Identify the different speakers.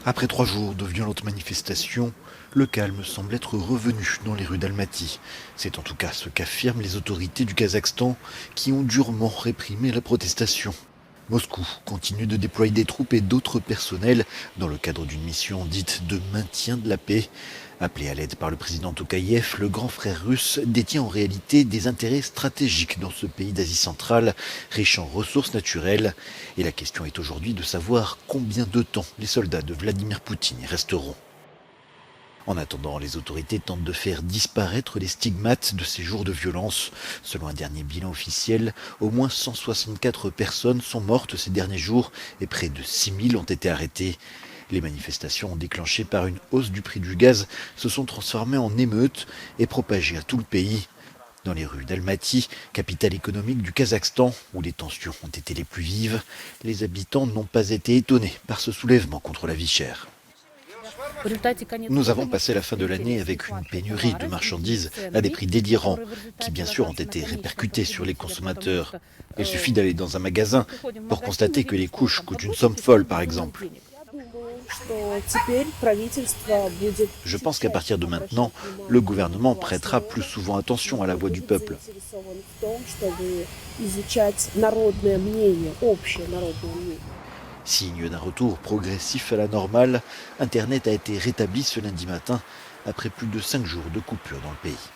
Speaker 1: Après 3 jours de violentes manifestations, le calme semble être revenu dans les rues d'Almaty. C'est en tout cas ce qu'affirment les autorités du Kazakhstan qui ont durement réprimé la protestation. Moscou continue de déployer des troupes et d'autres personnels dans le cadre d'une mission dite de maintien de la paix. Appelé à l'aide par le président Tokayev, le grand frère russe détient en réalité des intérêts stratégiques dans ce pays d'Asie centrale, riche en ressources naturelles. Et la question est aujourd'hui de savoir combien de temps les soldats de Vladimir Poutine y resteront. En attendant, les autorités tentent de faire disparaître les stigmates de ces jours de violence. Selon un dernier bilan officiel, au moins 164 personnes sont mortes ces derniers jours et près de 6000 ont été arrêtées. Les manifestations déclenchées par une hausse du prix du gaz se sont transformées en émeutes et propagées à tout le pays. Dans les rues d'Almaty, capitale économique du Kazakhstan, où les tensions ont été les plus vives, les habitants n'ont pas été étonnés par ce soulèvement contre la vie chère. Nous avons passé la fin de l'année avec une pénurie de marchandises à des prix délirants, qui bien sûr ont été répercutés sur les consommateurs. Il suffit d'aller dans un magasin pour constater que les couches coûtent une somme folle, par exemple. Je pense qu'à partir de maintenant, le gouvernement prêtera plus souvent attention à la voix du peuple. Signe d'un retour progressif à la normale, Internet a été rétabli ce lundi matin après plus de 5 jours de coupure dans le pays.